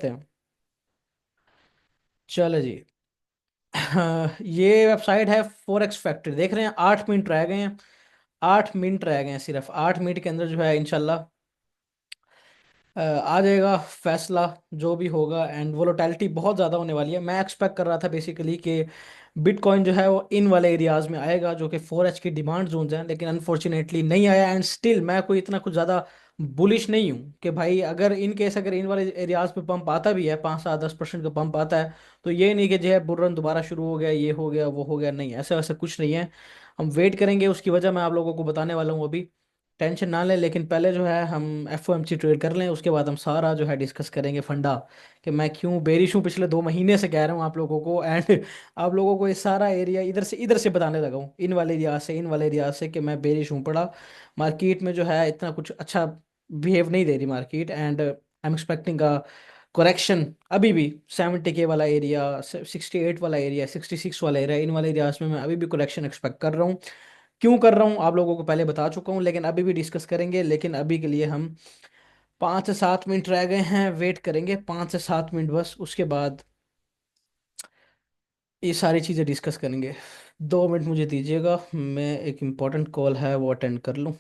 करते हैं। चलो जी। ये वेबसाइट है फॉरेक्स फैक्ट्री, देख रहे हैं 8 मिनट रह गए हैं। 8 मिनट रह गए हैं, सिर्फ 8 मिनट के अंदर जो है इंशाल्लाह आ जाएगा फैसला जो भी होगा। एंड वोलेटिलिटी बहुत ज़्यादा होने वाली है। मैं एक्सपेक्ट कर रहा था बेसिकली कि बिटकॉइन जो है वो इन वाले एरियाज में आएगा जो कि 4H की डिमांड जोन्स हैं, लेकिन अनफॉर्चुनेटली नहीं आया। एंड स्टिल मैं कोई इतना कुछ ज़्यादा बुलिश नहीं हूँ कि भाई अगर इन केस अगर इन वाले एरियाज पे पंप आता भी है, 5 7 10% का पंप आता है, तो ये नहीं कि जो है बुल रन दोबारा शुरू हो गया, ये हो गया वो हो गया, नहीं, ऐसा वैसा कुछ नहीं है। हम वेट करेंगे, उसकी वजह मैं आप लोगों को बताने वाला हूँ अभी। टेंशन ना लें, लेकिन पहले जो है हम FOMC ट्रेड कर लें, उसके बाद हम सारा जो है डिस्कस करेंगे फंडा, कि मैं क्यों बेरिश हूँ पिछले 2 महीने से कह रहा हूँ आप लोगों को। एंड आप लोगों को ये सारा एरिया इधर से बताने लगा हूँ, इन वाले एरिया से, इन वाले एरिया से, कि मैं बेरिश हूँ पड़ा। मार्केट में जो है इतना कुछ अच्छा बिहेव नहीं दे रही market. And I am expecting a correction अभी भी। 70K वाला एरिया, 68 वाला एरिया, 66 वाला एरिया, इन वाले एरियाज में मैं अभी भी करेक्शन एक्सपेक्ट कर रहा हूँ। क्यों कर रहा हूँ आप लोगों को पहले बता चुका हूँ, लेकिन अभी भी डिस्कस करेंगे। लेकिन अभी के लिए हम 5 से 7 मिनट रह गए हैं, वेट करेंगे 5 से 7 मिनट बस, उसके बाद ये सारी चीज़ें डिस्कस करेंगे। 2 मिनट मुझे दीजिएगा, मैं एक इम्पोर्टेंट कॉल है वो अटेंड कर लूँ।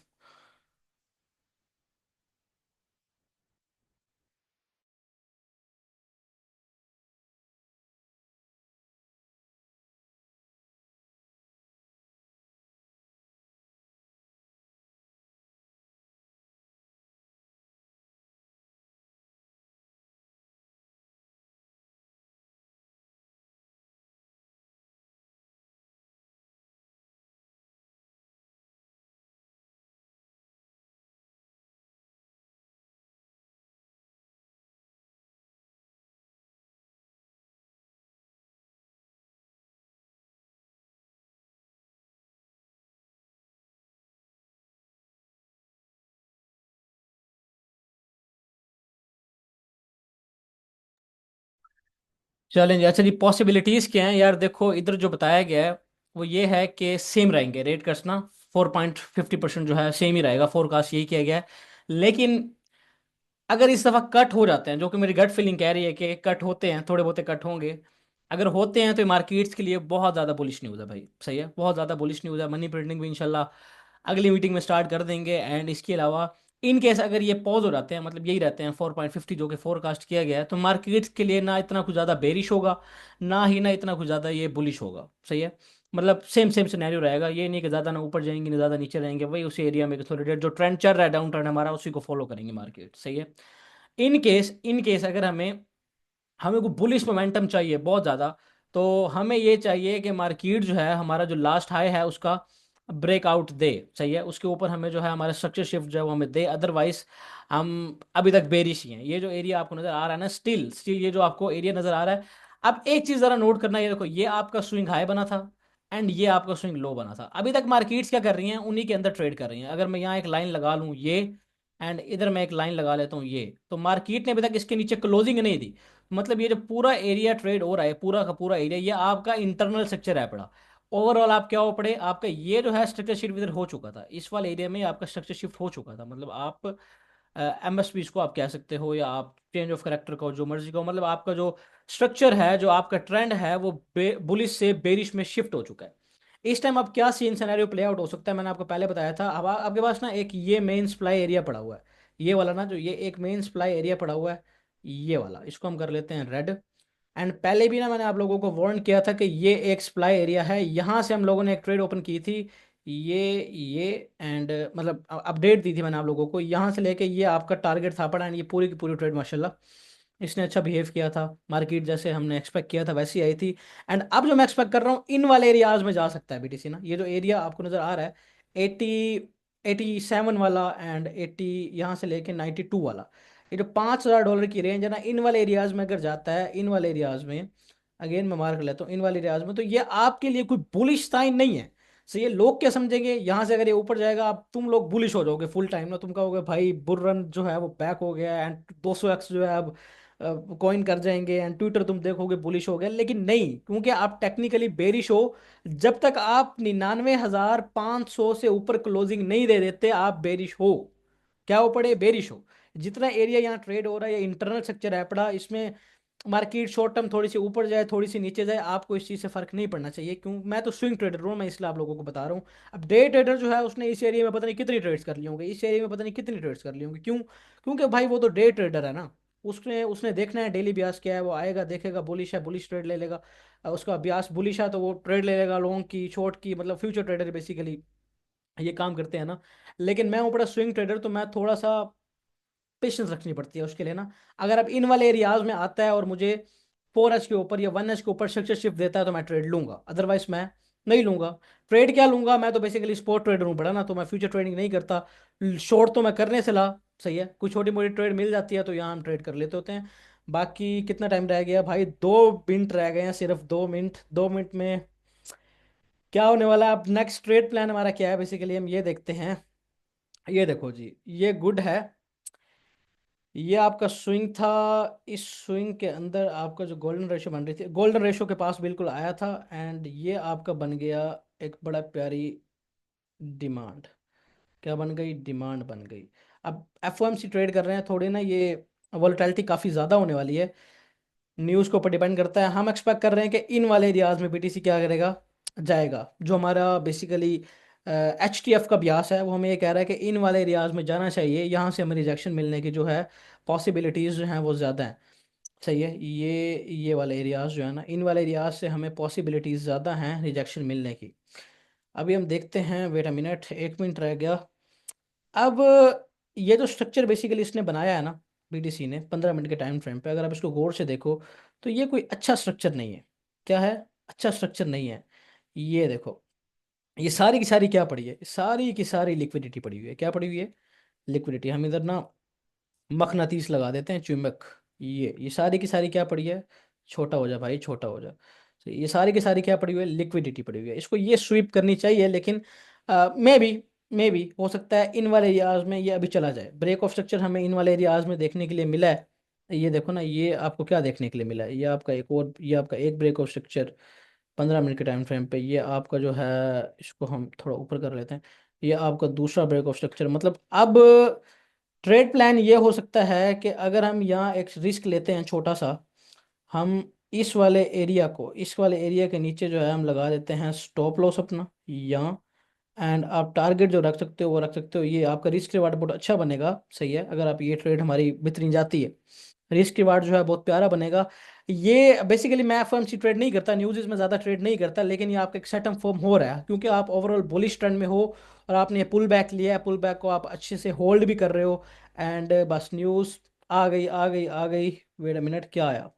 चलेंगे। अच्छा जी, पॉसिबिलिटीज क्या हैं यार? देखो इधर जो बताया गया है वो ये है कि सेम रहेंगे रेट कट्स ना। 4.50% जो है सेम ही रहेगा, फोरकास्ट यही किया गया है। लेकिन अगर इस दफा कट हो जाते हैं, जो कि मेरी गट फीलिंग कह रही है कि कट होते हैं, थोड़े बहुत कट होंगे, अगर होते हैं तो मार्केट्स के लिए बहुत ज़्यादा बुलिश न्यूज़ है भाई। सही है, बहुत ज़्यादा बुलिश न्यूज़ है। मनी प्रिंटिंग भी इंशाल्लाह अगली मीटिंग में स्टार्ट कर देंगे। एंड इसके अलावा इन केस अगर ये पॉज हो जाते हैं, मतलब यही रहते हैं 4.50 जो कि फोरकास्ट किया गया है, तो मार्केट्स के लिए ना इतना कुछ ज़्यादा बेरिश होगा, ना इतना कुछ ज़्यादा ये बुलिश होगा। सही है, मतलब सेम सेम सिनेरियो रहेगा। ये नहीं कि ज़्यादा ना ऊपर जाएंगे ना ज़्यादा नीचे रहेंगे, वही उसी एरिया में थोड़ी देर जो ट्रेंड चल रहा है, डाउन ट्रेंड हमारा, उसी को फॉलो करेंगे मार्केट। सही है। इन केस अगर हमें हमें को बुलिश मोमेंटम चाहिए बहुत ज़्यादा, तो हमें ये चाहिए कि मार्केट जो है हमारा जो लास्ट हाई है उसका ब्रेकआउट दे। सही है, उसके ऊपर हमें जो है हमारा स्ट्रक्चर शिफ्ट जो है वो हमें दे, अदरवाइज हम अभी तक बेरिश ही हैं। ये जो एरिया आपको नजर आ रहा है ना, स्टिल स्टिल ये जो आपको एरिया नजर आ रहा है। अब एक चीज जरा नोट करना, ये देखो ये आपका स्विंग हाई बना था एंड ये आपका स्विंग लो बना था। अभी तक मार्केट्स क्या कर रही हैं, उन्हीं के अंदर ट्रेड कर रही हैं। अगर मैं यहाँ एक लाइन लगा लूँ ये, एंड इधर मैं एक लाइन लगा लेता हूँ ये, तो मार्केट ने अभी तक इसके नीचे क्लोजिंग नहीं दी। मतलब ये जो पूरा एरिया ट्रेड हो रहा है, पूरा का पूरा एरिया, ये आपका इंटरनल स्ट्रक्चर है पड़ा। ओवरऑल आप क्या हो पड़े, आपका ये जो है स्ट्रक्चर शिफ्ट इधर हो चुका था, इस वाले एरिया में आपका स्ट्रक्चर शिफ्ट हो चुका था। मतलब आप MSP इसको आप कह सकते हो, या आप चेंज ऑफ करेक्टर को जो मर्जी को, मतलब आपका जो स्ट्रक्चर है, जो आपका ट्रेंड है, वो बुलिश से बेरिश में शिफ्ट हो चुका है। इस टाइम अब क्या सीन सिनेरियो प्ले आउट हो सकता है, मैंने आपको पहले बताया था। अब आपके पास ना एक ये मेन सप्लाई एरिया पड़ा हुआ है, ये वाला ना, जो ये एक मेन सप्लाई एरिया पड़ा हुआ है, ये वाला, इसको हम कर लेते हैं रेड। एंड पहले भी ना मैंने आप लोगों को वार्न किया था कि ये एक सप्लाई एरिया है, यहाँ से हम लोगों ने एक ट्रेड ओपन की थी। ये एंड मतलब अपडेट दी थी मैंने आप लोगों को, यहाँ से लेके ये आपका टारगेट था पड़ा। एंड ये पूरी की पूरी ट्रेड माशाल्लाह इसने अच्छा बिहेव किया था। मार्केट जैसे हमने एक्सपेक्ट किया था वैसी आई थी। एंड अब जो मैं एक्सपेक्ट कर रहा हूँ, इन वाले एरियाज में जा सकता है BTC ना। ये जो एरिया आपको नजर आ रहा है, 87 वाला एंड 80, यहाँ से लेके 92 वाला, ये जो $5,000 की रेंज है ना, इन वाले एरियाज में अगर जाता है, इन वाले एरियाज में, अगेन मैं मार्क लेता हूँ इन वाले एरियाज में, तो ये आपके लिए कोई बुलिश साइन नहीं है। सो ये लोग क्या समझेंगे, यहाँ से अगर ये ऊपर जाएगा, आप तुम लोग बुलिश हो जाओगे फुल टाइम ना, तुम कहोगे भाई बुल रन जो है वो बैक हो गया एंड 200x जो है अब कॉइन कर जाएंगे, एंड ट्विटर तुम देखोगे बुलिश हो गया। लेकिन नहीं, क्योंकि आप टेक्निकली बेरिश हो। जब तक आप 99,500 से ऊपर क्लोजिंग नहीं दे देते, आप बेरिश हो। क्या हो पड़े, बेरिश हो। जितना एरिया यहाँ ट्रेड हो रहा है, ये इंटरनल स्ट्रक्चर है पड़ा, इसमें मार्केट शॉर्ट टर्म थोड़ी सी ऊपर जाए थोड़ी सी नीचे जाए, आपको इस चीज़ से फर्क नहीं पड़ना चाहिए। क्यों? मैं तो स्विंग ट्रेडर हूँ, मैं इसलिए आप लोगों को बता रहा हूँ। अब डे ट्रेडर जो है उसने इस एरिया में पता नहीं कितनी ट्रेड्स कर ली होंगे, इस एरिया में पता नहीं कितनी ट्रेड्स कर ली होंगी। क्यों? क्योंकि भाई वो तो डे ट्रेडर है ना, उसने उसने देखना है डेली ब्यास क्या है, वो आएगा देखेगा बुलिश है, बुलिश ट्रेड ले लेगा। उसका ब्यास बुलिश है तो वो ट्रेड ले लेगा, लॉन्ग की शॉर्ट की, मतलब फ्यूचर ट्रेडर बेसिकली ये काम करते हैं ना। लेकिन मैं हूँ बड़ा स्विंग ट्रेडर, तो मैं थोड़ा सा पेशेंस रखनी पड़ती है उसके लिए ना। अगर अब इन वाले एरियाज में आता है और मुझे 4H के ऊपर या 1H के ऊपर स्ट्रक्चर शिफ्ट देता है तो मैं ट्रेड लूंगा, अदरवाइज मैं नहीं लूंगा। ट्रेड क्या लूंगा, मैं तो बेसिकली स्पॉट ट्रेडर हूँ बड़ा ना, तो मैं फ्यूचर ट्रेडिंग नहीं करता। शॉर्ट तो मैं करने से ला, सही है, कुछ छोटी मोटी ट्रेड मिल जाती है तो यहाँ हम ट्रेड कर लेते होते हैं। बाकी कितना टाइम रह गया भाई? 2 मिनट रह गए हैं, सिर्फ 2 मिनट। 2 मिनट में क्या होने वाला है? अब नेक्स्ट ट्रेड प्लान हमारा क्या है बेसिकली, हम ये देखते हैं। ये देखो जी, ये गुड है, ये आपका स्विंग था। इस स्विंग के अंदर आपका जो गोल्डन रेशो बन रही थी, गोल्डन रेशो के पास बिल्कुल आया था, एंड ये आपका बन गया एक बड़ा प्यारी डिमांड। क्या बन गई? डिमांड बन गई। अब एफओएमसी ट्रेड कर रहे हैं थोड़ी ना, ये वोलेटिलिटी काफ़ी ज़्यादा होने वाली है, न्यूज़ के ऊपर डिपेंड करता है। हम एक्सपेक्ट कर रहे हैं कि इन वाले एरियाज में बीटीसी क्या करेगा, जाएगा। जो हमारा बेसिकली HTF का ब्यास है वो हमें ये कह रहा है कि इन वाले एरियाज में जाना चाहिए, यहाँ से हमें रिजेक्शन मिलने की जो है पॉसिबिलिटीज़ जो हैं वो ज़्यादा हैं। सही है, ये वाले एरियाज जो है ना, इन वाले एरियाज से हमें पॉसिबिलिटीज़ ज़्यादा हैं रिजेक्शन मिलने की। अभी हम देखते हैं, वेट अ मिनट, 1 मिनट रह गया। अब ये जो स्ट्रक्चर बेसिकली इसने बनाया है ना, बीटीसी ने 15 मिनट के टाइम फ्रेम पे, अगर आप इसको गौर से देखो तो ये कोई अच्छा स्ट्रक्चर नहीं है। क्या है? अच्छा स्ट्रक्चर नहीं है। ये देखो, ये सारी की सारी क्या पड़ी है? सारी की सारी लिक्विडिटी पड़ी हुई है। क्या पड़ी हुई है? लिक्विडिटी। हम इधर ना मकनातीस लगा देते हैं, चुंबक। ये सारी की सारी क्या पड़ी है? छोटा हो जा भाई, छोटा हो जा। तो ये सारी की सारी क्या पड़ी हुई है? लिक्विडिटी पड़ी हुई है। इसको ये स्वीप करनी चाहिए, लेकिन मे बी हो सकता है इन वाले एरियाज में ये अभी चला जाए। ब्रेक ऑफ स्ट्रक्चर हमें इन वाले एरियाज में देखने के लिए मिला है। ये देखो ना, ये आपको क्या देखने के लिए मिला है? ये आपका एक ब्रेक ऑफ स्ट्रक्चर 15 मिनट के टाइम फ्रेम पे, ये आपका जो है, इसको हम थोड़ा ऊपर कर लेते हैं, ये आपका दूसरा ब्रेक ऑफ स्ट्रक्चर। मतलब अब ट्रेड प्लान ये हो सकता है कि अगर हम यहाँ एक रिस्क लेते हैं छोटा सा, हम इस वाले एरिया के नीचे जो है हम लगा देते हैं स्टॉप लॉस अपना यहाँ। एंड आप टारगेट जो रख सकते हो वो रख सकते हो, ये आपका रिस्क रिवार्ड बहुत अच्छा बनेगा। सही है, अगर आप ये ट्रेड हमारी बेहतरीन जाती है, रिस्क रिवार्ड जो है बहुत प्यारा बनेगा। ये बेसिकली मैं एफएमसी ट्रेड नहीं करता, न्यूज़ में ज़्यादा ट्रेड नहीं करता, लेकिन ये आपका एक सेटअप फॉर्म हो रहा है क्योंकि आप ओवरऑल बुलिश ट्रेंड में हो और आपने पुल बैक लिया है, पुल बैक को आप अच्छे से होल्ड भी कर रहे हो। एंड बस न्यूज़ आ गई, आ गई, आ गई। वेट अ मिनट, क्या आया?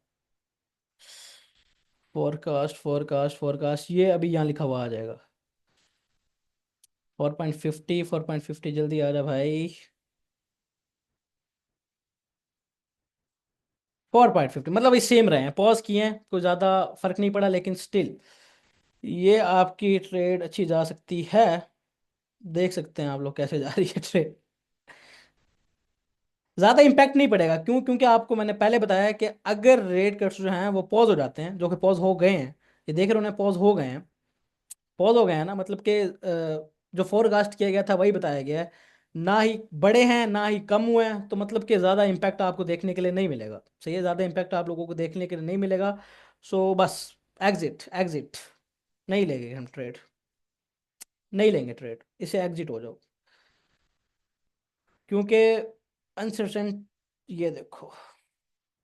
फोरकास्ट, फोरकास्ट, फोरकास्ट, ये अभी यहाँ लिखा हुआ आ जाएगा। 4.50, 4.50, जल्दी आ जा भाई। 4.50 मतलब ये सेम रहे हैं, पॉज किए हैं, कोई ज़्यादा फर्क नहीं पड़ा, लेकिन स्टिल ये आपकी ट्रेड अच्छी जा सकती है। देख सकते हैं आप लोग कैसे जा रही है ट्रेड। ज़्यादा इम्पैक्ट नहीं पड़ेगा। क्यों? क्योंकि आपको मैंने पहले बताया कि अगर रेट कट्स जो हैं वो पॉज हो जाते हैं, जो कि पॉज हो गए हैं, ये देख रहे हो ना, पॉज हो गए हैं। पॉज हो गए हैं ना, मतलब कि जो फोरकास्ट किया गया था वही बताया गया है। ना ही बढ़े हैं ना ही कम हुए हैं, तो मतलब कि ज़्यादा इम्पैक्ट आपको देखने के लिए नहीं मिलेगा। सही है, ज़्यादा इम्पैक्ट आप लोगों को देखने के लिए नहीं मिलेगा। सो बस एग्जिट, एग्जिट। नहीं लेंगे हम ट्रेड, नहीं लेंगे ट्रेड, इसे एग्जिट हो जाओ। क्योंकि अनसर्टेन, ये देखो,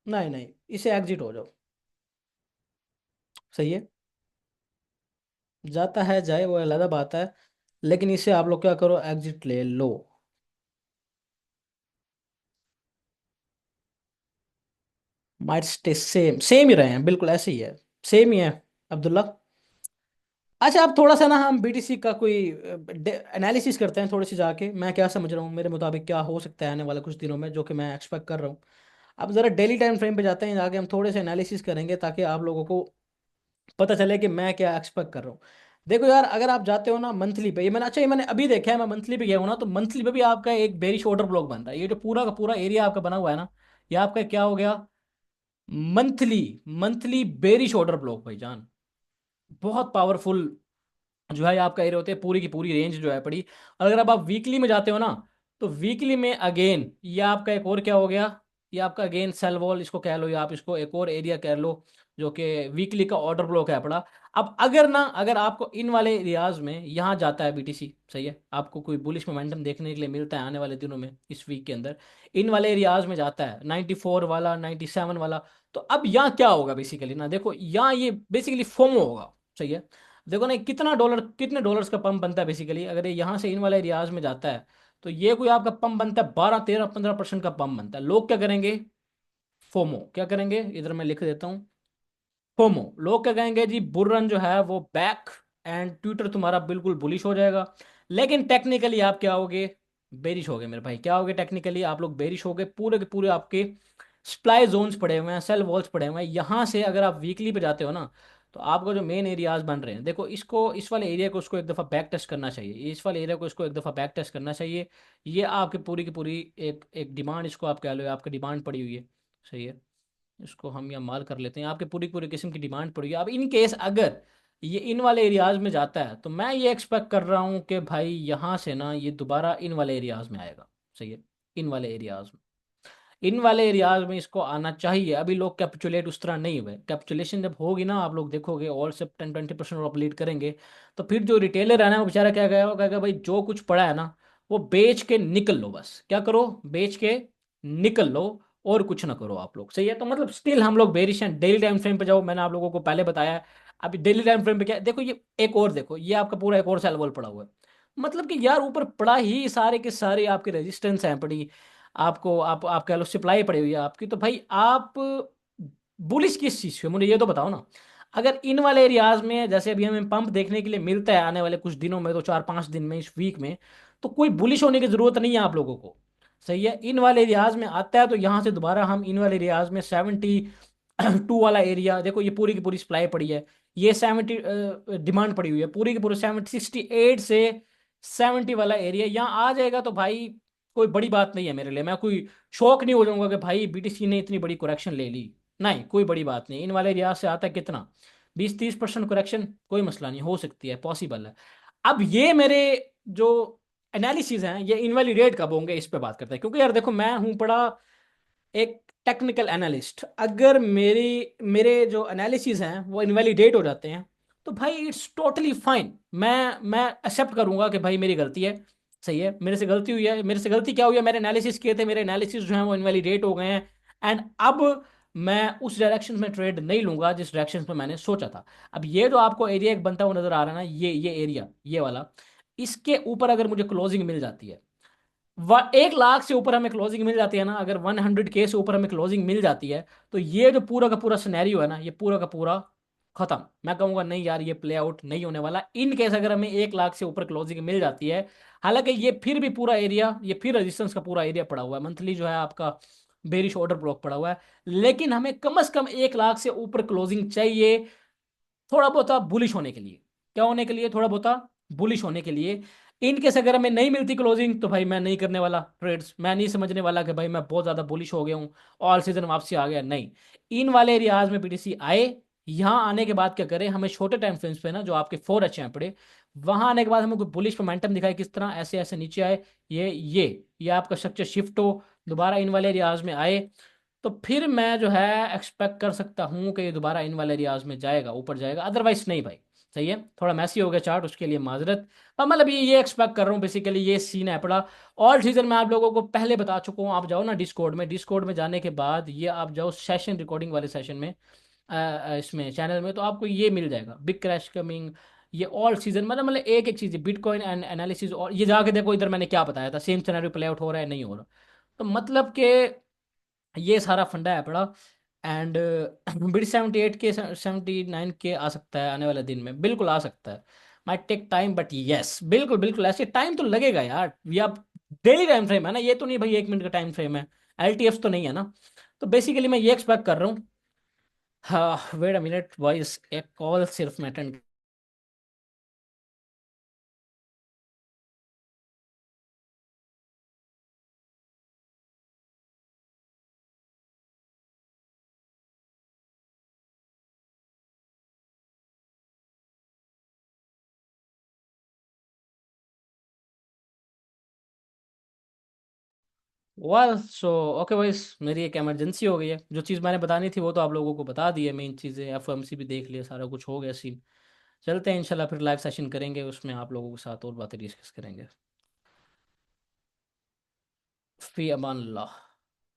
नहीं नहीं, इसे एग्जिट हो जाओ। सही है, जाता है जाए वो अलग बात है, लेकिन इसे आप लोग क्या करो, एग्जिट ले लो। माइट स्टे सेम, सेम ही रहे हैं, बिल्कुल ऐसे ही है, सेम ही है अब्दुल्ला। अच्छा, अब थोड़ा सा ना हम बीटीसी का कोई एनालिसिस करते हैं थोड़ी सी जाके, मैं क्या समझ रहा हूँ, मेरे मुताबिक क्या हो सकता है आने वाले कुछ दिनों में, जो कि मैं एक्सपेक्ट कर रहा हूँ। अब ज़रा डेली टाइम फ्रेम पे जाते हैं, जाके हम थोड़े से एनालिसिस करेंगे ताकि आप लोगों को पता चले कि मैं क्या एक्सपेक्ट कर रहा हूँ। देखो यार, अगर आप जाते हो ना मंथली पे, ये मैंने अभी देखा है, मैं मंथली पे गया हूँ ना, तो मंथली पे भी आपका एक बेरिश ऑर्डर ब्लॉक बन रहा है। ये जो पूरा का पूरा एरिया आपका बना हुआ है ना, ये आपका क्या हो गया? Monthly, monthly bearish order block भाईजान। बहुत पावरफुल जो है ये आपका एरिया होते हैं, पूरी की पूरी रेंज जो है पड़ी। और अगर अब आप वीकली में जाते हो ना, तो वीकली में अगेन ये आपका एक और क्या हो गया, ये आपका अगेन सेल वॉल इसको कह लो, या आप इसको एक और एरिया कह लो, जो कि वीकली का ऑर्डर ब्लॉक है पड़ा। अब अगर ना, अगर आपको इन वाले एरियाज में यहाँ जाता है बीटीसी, सही है, आपको कोई बुलिश मोमेंटम देखने के लिए मिलता है आने वाले दिनों में, इस वीक के अंदर इन वाले एरियाज में जाता है 94 वाला, 97 वाला, तो अब यहाँ क्या होगा बेसिकली ना, देखो यहाँ ये बेसिकली फोमो होगा, सही है। देखो ना कितना डॉलर, कितने डॉलर्स का पंप बनता है बेसिकली, अगर ये यहाँ से इन वाले एरियाज में जाता है, तो ये कोई आपका पंप बनता है 12, 13, 15% का पंप बनता है। लोग क्या करेंगे, फोमो क्या करेंगे, इधर मैं लिख देता हूँ, फोमो, लोग क्या कहेंगे जी, बुर्रन जो है वो बैक, एंड ट्विटर तुम्हारा बिल्कुल बुलिश हो जाएगा। लेकिन टेक्निकली आप क्या होगे, बेरिश हो गए मेरे भाई, क्या होगे टेक्निकली, आप लोग बेरिश हो गए, पूरे के पूरे आपके सप्लाई जोन्स पड़े हुए हैं, सेल वॉल्स पड़े हुए हैं। यहाँ से अगर आप वीकली पे जाते हो ना, तो आपको जो मेन एरियाज बन रहे हैं, देखो इसको, इस वाले एरिया को उसको एक दफ़ा बैक टेस्ट करना चाहिए, इस वाले एरिया को इसको एक दफ़ा बैक टेस्ट करना चाहिए। ये आपकी पूरी की पूरी एक एक डिमांड, इसको आप कह लो, आपकी डिमांड पड़ी हुई है, सही है। इसको हम यहाँ माल कर लेते हैं, आपके पूरी पूरी किस्म की डिमांड पड़ी है। अब इन केस अगर ये इन वाले एरियाज में जाता है, तो मैं ये एक्सपेक्ट कर रहा हूँ कि भाई यहाँ से ना ये दोबारा इन वाले एरियाज में आएगा, सही है, इन वाले एरियाज में, इन वाले एरियाज में इसको आना चाहिए। अभी लोग कैपिचुलेट उस तरह नहीं हुए, कैपिचुलेशन जब होगी ना, आप लोग देखोगे ऑल से 10-20% ऑफ लीड करेंगे, तो फिर जो रिटेलर है ना, वो बेचारा क्या कहेगा, वो कहेगा भाई जो कुछ पड़ा है ना, वो बेच के निकल लो, बस क्या करो, बेच के निकल लो, और कुछ ना करो आप लोग, सही है। तो मतलब स्टिल हम लोग बेरिश हैं। डेली टाइम फ्रेम पे जाओ, मैंने आप लोगों को पहले बताया है। अभी डेली टाइम फ्रेम पे क्या है, देखो ये एक और देखो, ये आपका पूरा एक और सेल वॉल पड़ा हुआ है, मतलब कि यार ऊपर पड़ा ही सारे के सारे आपके रेजिस्टेंस हैं पड़ी, आपको आप कह लो सप्लाई पड़ी हुई है आपकी, तो भाई आप बुलिश किस चीज़ पे, मुझे ये तो बताओ ना। अगर इन वाले एरियाज में जैसे अभी हमें पंप देखने के लिए मिलता है आने वाले कुछ दिनों में, तो 4-5 दिन में, इस वीक में, तो कोई बुलिश होने की जरूरत नहीं है आप लोगों को, सही है। इन वाले एरियाज में आता है, तो यहाँ से दोबारा हम इन वाले एरियाज में 72 वाला एरिया, देखो ये पूरी की पूरी सप्लाई पड़ी है, ये 70 डिमांड पड़ी हुई है, पूरी की पूरी 68 से 70 वाला एरिया यहाँ आ जाएगा, तो भाई कोई बड़ी बात नहीं है मेरे लिए, मैं कोई शौक नहीं हो जाऊंगा कि भाई बीटीसी ने इतनी बड़ी करेक्शन ले ली, नहीं कोई बड़ी बात नहीं। इन वाले रियाज से आता है कितना, 20-30% करेक्शन, कोई मसला नहीं, हो सकती है, पॉसिबल है। अब ये मेरे जो एनालिसिस हैं, ये इनवैलिडेट कब होंगे, इस पे बात करते हैं, क्योंकि यार देखो मैं हूं पड़ा एक टेक्निकल एनालिस्ट, अगर मेरी मेरे जो एनालिसिस हैं वो इनवैलिडेट हो जाते हैं, तो भाई इट्स टोटली फाइन, मैं एक्सेप्ट करूंगा कि भाई मेरी गलती है, सही है, मेरे से गलती हुई है। मेरे से गलती क्या हुई है, मेरे एनालिसिस किए थे, मेरे एनालिसिस जो हैं वो इनवैलिडेट हो गए हैं, एंड अब मैं उस डायरेक्शन में ट्रेड नहीं लूंगा जिस डायरेक्शन में मैंने सोचा था। अब ये जो आपको एरिया एक बनता हुआ नजर आ रहा है ना, ये एरिया, ये वाला, इसके ऊपर अगर मुझे क्लोजिंग मिल जाती है, 1 लाख से ऊपर हमें क्लोजिंग मिल जाती है ना, अगर 100K से ऊपर हमें क्लोजिंग मिल जाती है, तो ये जो पूरा का पूरा सिनेरियो है ना, ये पूरा का पूरा खत्म। मैं कहूंगा नहीं यार, ये प्ले आउट नहीं होने वाला, इन केस अगर हमें 1 लाख से ऊपर क्लोजिंग मिल जाती है। हालांकि ये फिर भी पूरा एरिया, ये फिर रेजिस्टेंस का पूरा एरिया पड़ा हुआ है, मंथली जो है आपका बेरिश ऑर्डर ब्लॉक पड़ा हुआ है, लेकिन हमें कम से कम 1 लाख से ऊपर क्लोजिंग चाहिए, थोड़ा बहुत बुलिश होने के लिए। क्या होने के लिए, थोड़ा बहुत बुलिश होने के लिए। इनकेस अगर हमें नहीं मिलती क्लोजिंग, तो भाई मैं नहीं करने वाला ट्रेड्स, मैं नहीं समझने वाला कि भाई मैं बहुत ज्यादा बुलिश हो गया हूँ, ऑल सीजन वापसी आ गया, नहीं। इन वाले एरियाज में बीटीसी आए, यहाँ आने के बाद क्या करें, हमें छोटे टाइम फ्रेम्स पे ना, जो आपके 4 अच्छे हैं पड़े, वहां आने के बाद हमें कोई बुलिश मोमेंटम दिखाए, किस तरह ऐसे ऐसे नीचे आए, ये आपका स्ट्रक्चर शिफ्ट हो, दोबारा इन वाले एरियाज में आए, तो फिर मैं जो है एक्सपेक्ट कर सकता हूँ कि ये दोबारा इन वाले एरियाज में जाएगा, ऊपर जाएगा, अदरवाइज नहीं भाई, सही है। थोड़ा मैसी हो गया चार्ट, उसके लिए माजरत। अब मतलब ये एक्सपेक्ट कर रहा हूँ बेसिकली, ये सीन है पड़ा। ऑल सीजन मैं आप लोगों को पहले बता चुका हूँ, आप जाओ ना डिस्कॉर्ड में, डिस्कॉर्ड में जाने के बाद ये आप जाओ सेशन, रिकॉर्डिंग वाले सेशन में, इसमें चैनल में, तो आपको ये मिल जाएगा, बिग क्रैश कमिंग, ये ऑल सीजन, मतलब एक एक चीज़ है, बिटकॉइन एंड एनालिसिस, और ये जाके देखो इधर मैंने क्या बताया था, सेम सिनेरियो प्ले आउट हो रहा है नहीं हो रहा, तो मतलब कि ये सारा फंडा है पड़ा। एंड बिट 78K 79K आ सकता है आने वाले दिन में, बिल्कुल आ सकता है, might take time, but yes बिल्कुल बिल्कुल ऐसे टाइम तो लगेगा यार, ये आप डेली टाइम फ्रेम है ना, ये तो नहीं भाई 1 मिनट का टाइम फ्रेम है, एलटीएफ तो नहीं है ना। तो बेसिकली मैं ये एक्सपेक्ट कर रहा हूँ। हाँ वेट अ मिनट वॉइस, एक कॉल सिर्फ मैं अटेंड वेल सो ओके भाई, मेरी एक इमरजेंसी हो गई है। जो चीज़ मैंने बतानी थी वो तो आप लोगों को बता दी है, मेन चीज़ें एफओएमसी भी देख लिया, सारा कुछ हो गया सीन। चलते हैं इंशाल्लाह, फिर लाइव सेशन करेंगे, उसमें आप लोगों के साथ और बातें डिस्कस करेंगे। फी अमान अल्लाह।